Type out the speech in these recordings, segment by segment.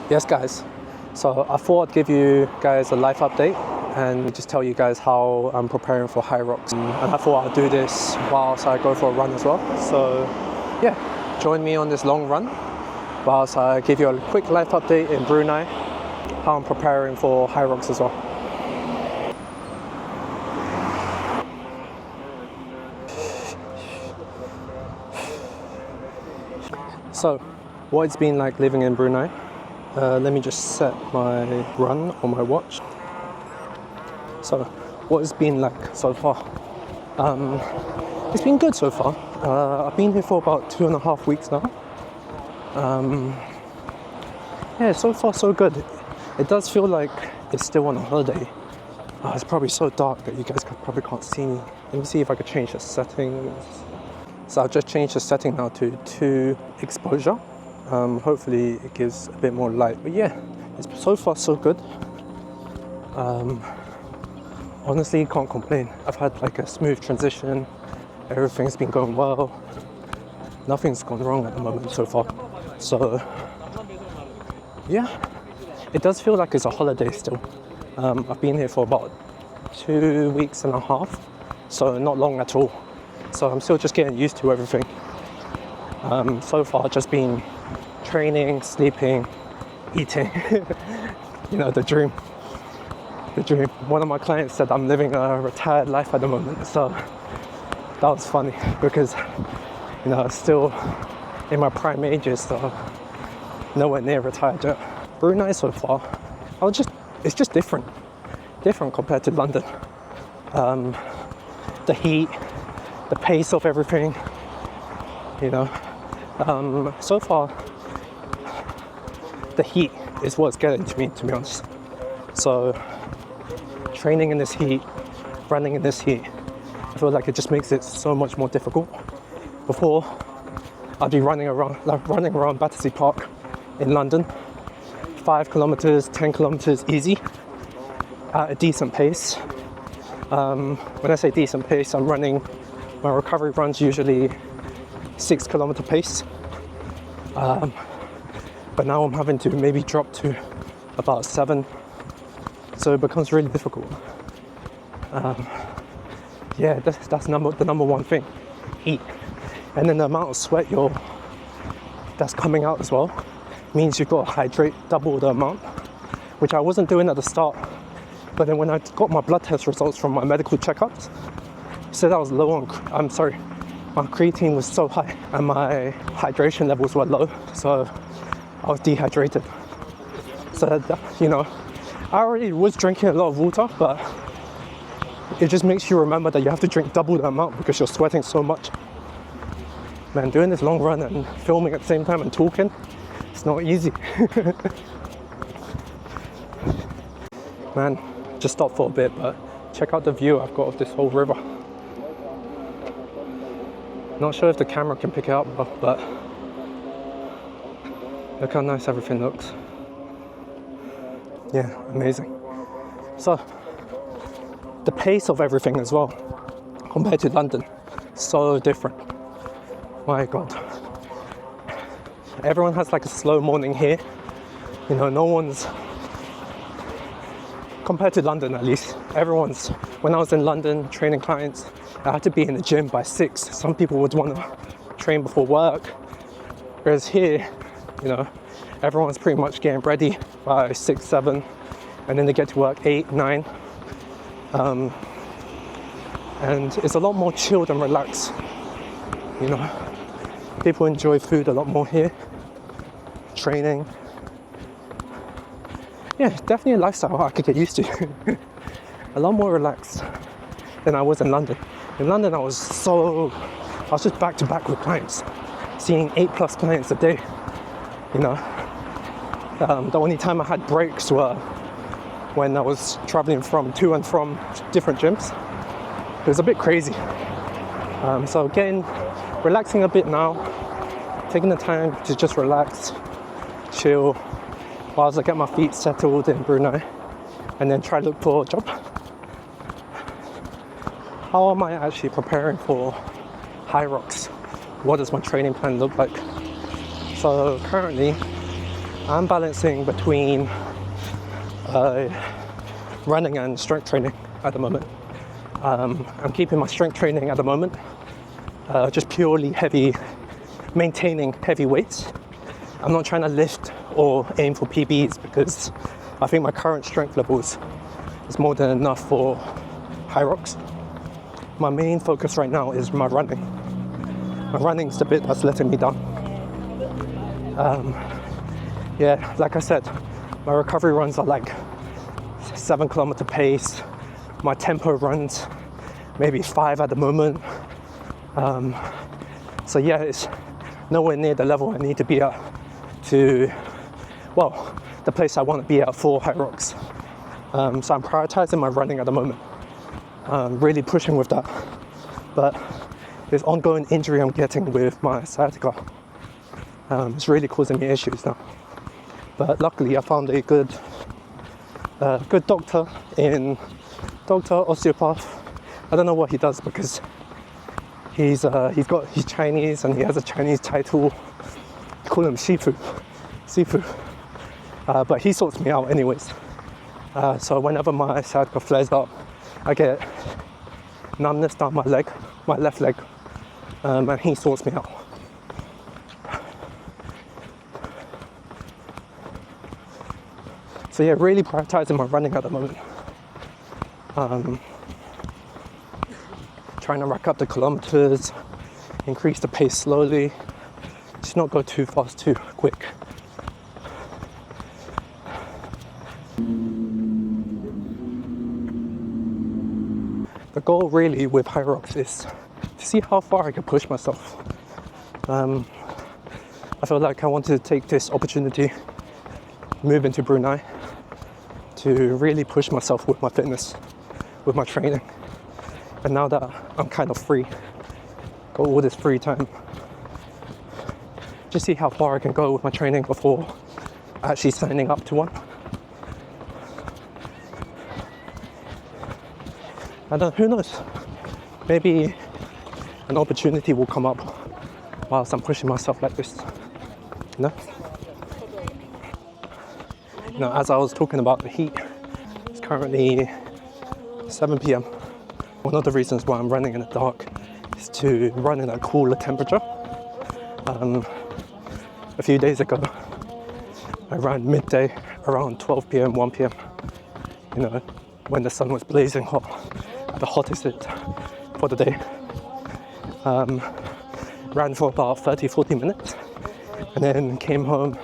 Yes guys, so I thought I'd give you guys a life update and just tell you guys how I'm preparing for Hyrox. And I thought I'd do this whilst I go for a run as well. So yeah, join me on this long run whilst I give you a quick life update in Brunei, how I'm preparing for Hyrox as well. So what it's been like living in Brunei. Let me just set my run on my watch. So, what it's been like so far? It's been good so far. I've been here for about 2.5 weeks now. Yeah, so far so good. It does feel like it's still on a holiday. It's probably so dark that you guys probably can't see me. Let me see if I could change the settings. So I've just changed the setting now to 2 exposure. Hopefully it gives a bit more light, but yeah, it's so far so good. Honestly, can't complain. I've had like a smooth transition. Everything's been going well. Nothing's gone wrong at the moment so far. So yeah, it does feel like it's a holiday still. I've been here for about 2.5 weeks, so not long at all. So I'm still just getting used to everything. So far just been training, sleeping, eating. You know, the dream. One of my clients said I'm living a retired life at the moment, so that was funny because, you know, I'm still in my prime ages, so nowhere near retired yet. Brunei so far, it's just different compared to London. The heat, the pace of everything, you know. So far, the heat is what's getting to me, to be honest. So, training in this heat, running in this heat, I feel like it just makes it so much more difficult. Before, I'd be running around Battersea Park in London, 5 kilometers, 10 kilometers easy, at a decent pace. When I say decent pace, I'm running, my recovery run's usually 6 kilometer pace. But now I'm having to maybe drop to about 7. So it becomes really difficult. Yeah, that's the number one thing, heat. And then the amount of sweat that's coming out as well means you've got to hydrate double the amount, which I wasn't doing at the start. But then when I got my blood test results from my medical checkups, it said I was low on, my creatine was so high and my hydration levels were low, so I was dehydrated. So, you know, I already was drinking a lot of water, but it just makes you remember that you have to drink double the amount because you're sweating so much. Man, doing this long run and filming at the same time and talking, it's not easy. Man, just stop for a bit, but check out the view I've got of this whole river. Not sure if the camera can pick it up, but look how nice everything looks. Yeah, amazing. So, the pace of everything as well, compared to London, so different. My God. Everyone has like a slow morning here. You know, no one's, compared to London at least, when I was in London training clients, I had to be in the gym by 6. Some people would want to train before work. Whereas here, you know, everyone's pretty much getting ready by 6, 7, and then they get to work 8, 9. And it's a lot more chilled and relaxed. You know, people enjoy food a lot more here. Training. Yeah, definitely a lifestyle I could get used to. A lot more relaxed than I was in London. In London, I was just back to back with clients, seeing 8+ clients a day. You know, the only time I had breaks were when I was traveling to and from different gyms. It was a bit crazy. So relaxing a bit now, taking the time to just relax, chill, whilst I get my feet settled in Brunei, and then try to look for a job. How am I actually preparing for Hyrox? What does my training plan look like? So currently, I'm balancing between running and strength training at the moment. I'm keeping my strength training at the moment, just purely heavy, maintaining heavy weights. I'm not trying to lift or aim for PBs because I think my current strength levels is more than enough for Hyrox. My main focus right now is my running. My running's the bit that's letting me down. Yeah, like I said, my recovery runs are like 7 kilometer pace. My tempo runs maybe 5 at the moment. So yeah, it's nowhere near the level I need to be at to, well, the place I want to be at for Hyrox. So I'm prioritizing my running at the moment. Really pushing with that. But this ongoing injury I'm getting with my sciatica, it's really causing me issues now. But luckily I found a good doctor osteopath. I don't know what he does because he's Chinese and he has a Chinese title. They call him Sifu. But he sorts me out anyways. So whenever my sciatica flares up, I get numbness down my left leg, and he sorts me out. So yeah, really prioritizing my running at the moment. Trying to rack up the kilometers, increase the pace slowly, just not go too fast, too quick. The goal really with Hyrox is to see how far I can push myself. I feel like I want to take this opportunity, move into Brunei, to really push myself with my fitness, with my training. And now that I'm kind of free, got all this free time, just see how far I can go with my training before actually signing up to one. And then who knows, maybe an opportunity will come up whilst I'm pushing myself like this, you know? Now, as I was talking about the heat, it's currently 7 p.m. One of the reasons why I'm running in the dark is to run in a cooler temperature. A few days ago, I ran midday around 12 p.m, 1 p.m, you know, when the sun was blazing hot, the hottest for the day. Ran for about 30-40 minutes and then came home,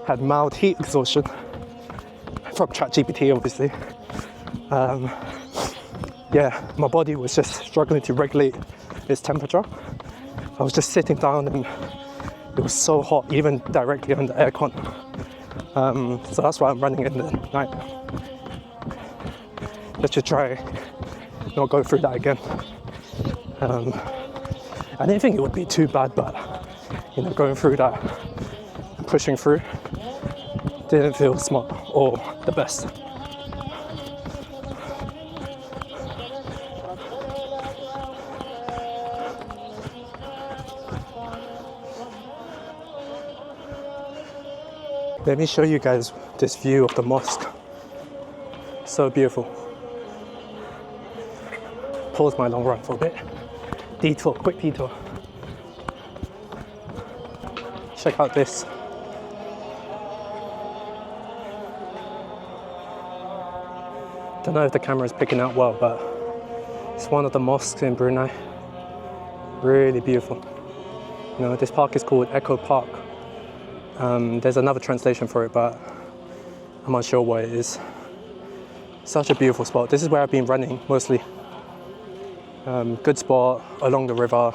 had mild heat exhaustion from ChatGPT obviously. Yeah, my body was just struggling to regulate its temperature. I was just sitting down and it was so hot, even directly under aircon. So that's why I'm running in the night. Just to try not go through that again. I didn't think it would be too bad, but you know, going through that and pushing through didn't feel smart or the best. Let me show you guys this view of the mosque. So beautiful. Pause my long run for a bit. Detour, quick detour. Check out this. Don't know if the camera is picking out well, but it's one of the mosques in Brunei. Really beautiful. You know, this park is called Echo Park. There's another translation for it, but I'm not sure what it is. Such a beautiful spot. This is where I've been running mostly. Good spot along the river.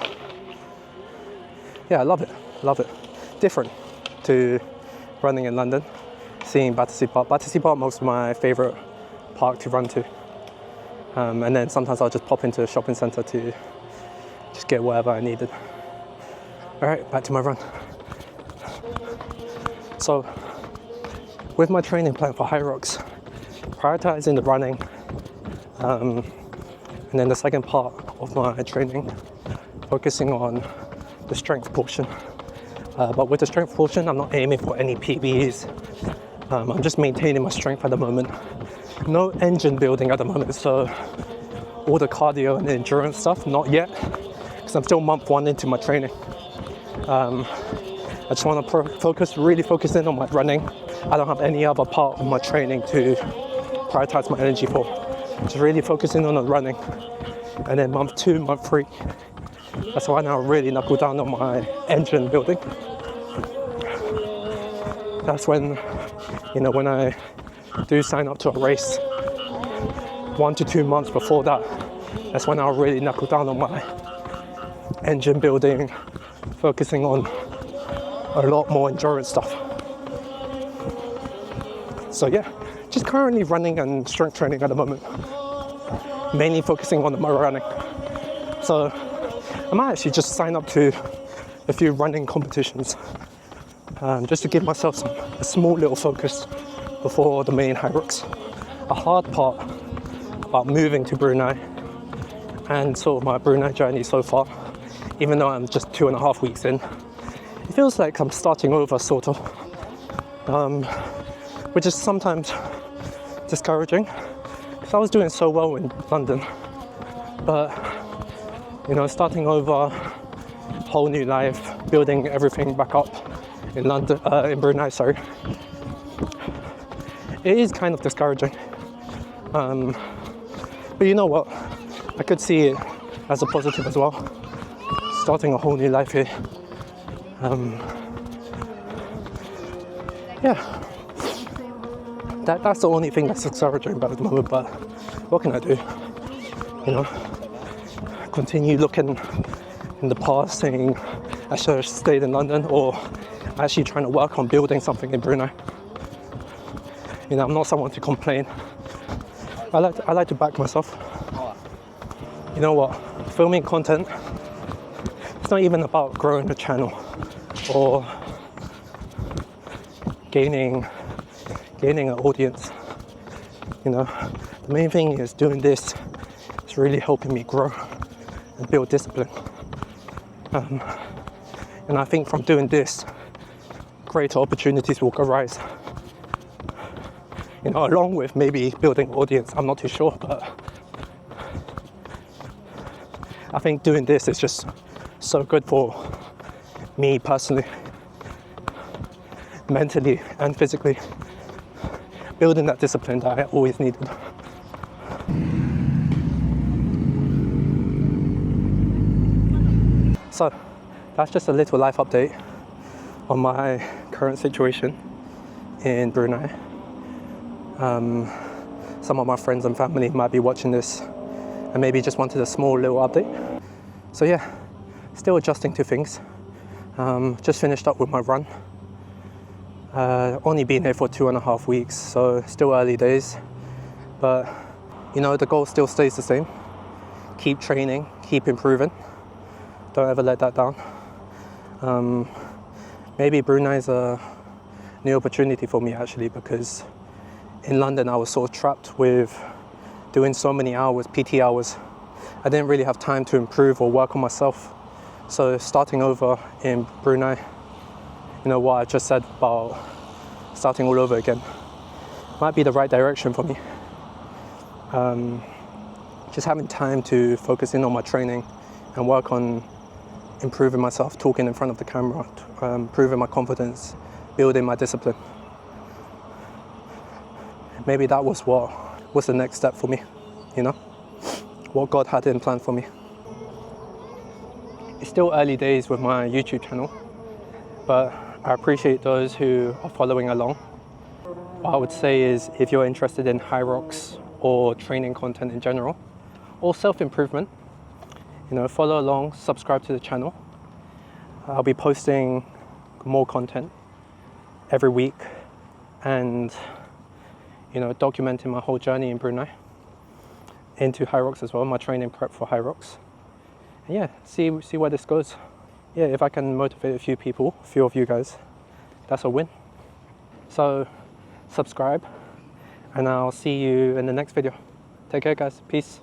Yeah, I love it. Love it. Different to running in London, seeing Battersea Park. Battersea Park is my favourite park to run to. And then sometimes I'll just pop into a shopping centre to just get whatever I needed. All right, back to my run. So, with my training plan for Hyrox, prioritizing the running, and then the second part of my training, focusing on the strength portion, But with the strength portion, I'm not aiming for any PBs. I'm just maintaining my strength at the moment. No engine building at the moment, so all the cardio and the endurance stuff, not yet, because I'm still month 1 into my training. I just want to really focus in on my running. I don't have any other part of my training to prioritize my energy for. Just really focusing on the running. And then month 2, month 3, that's why now I really knuckle down on my engine building. That's when, when I do sign up to a race, 1 to 2 months before that, that's when I'll really knuckle down on my engine building, focusing on a lot more endurance stuff. So yeah, just currently running and strength training at the moment, mainly focusing on my running. So I might actually just sign up to a few running competitions, just to give myself a small little focus before the main Hyrox. A hard part about moving to Brunei and sort of my Brunei journey so far, even though I'm just 2.5 weeks in, it feels like I'm starting over sort of, which is sometimes discouraging, because I was doing so well in London, but starting over, whole new life, building everything back up in London, in Brunei, sorry. It is kind of discouraging, but you know what? I could see it as a positive as well. Starting a whole new life here. Yeah, that's the only thing that's discouraging about the moment. But what can I do? Continue looking in the past, saying I should have stayed in London, or actually trying to work on building something in Brunei. I'm not someone to complain. I like to back myself. You know what? Filming content, it's not even about growing the channel or gaining an audience. The main thing is doing this. It's really helping me grow and build discipline. And I think from doing this, greater opportunities will arise. Along with maybe building audience, I'm not too sure, but I think doing this is just so good for me personally, mentally and physically, building that discipline that I always needed. So that's just a little life update on my current situation in Brunei. Some of my friends and family might be watching this and maybe just wanted a small little update. So yeah, still adjusting to things. Just finished up with my run. Only been here for 2.5 weeks, so still early days. But the goal still stays the same. Keep training, keep improving. Don't ever let that down. Maybe Brunei is a new opportunity for me actually, because in London I was sort of trapped with doing so many hours, PT hours. I didn't really have time to improve or work on myself. So starting over in Brunei, what I just said about starting all over again, might be the right direction for me. Just having time to focus in on my training and work on improving myself, talking in front of the camera, improving my confidence, building my discipline. Maybe that was what was the next step for me, what God had in plan for me. It's still early days with my YouTube channel, but I appreciate those who are following along. What I would say is, if you're interested in Hyrox or training content in general, or self-improvement, follow along, subscribe to the channel. I'll be posting more content every week and documenting my whole journey in Brunei into Hyrox as well, my training prep for Hyrox. And yeah, see where this goes. Yeah, if I can motivate a few of you guys, that's a win. So subscribe, and I'll see you in the next video. Take care guys, peace.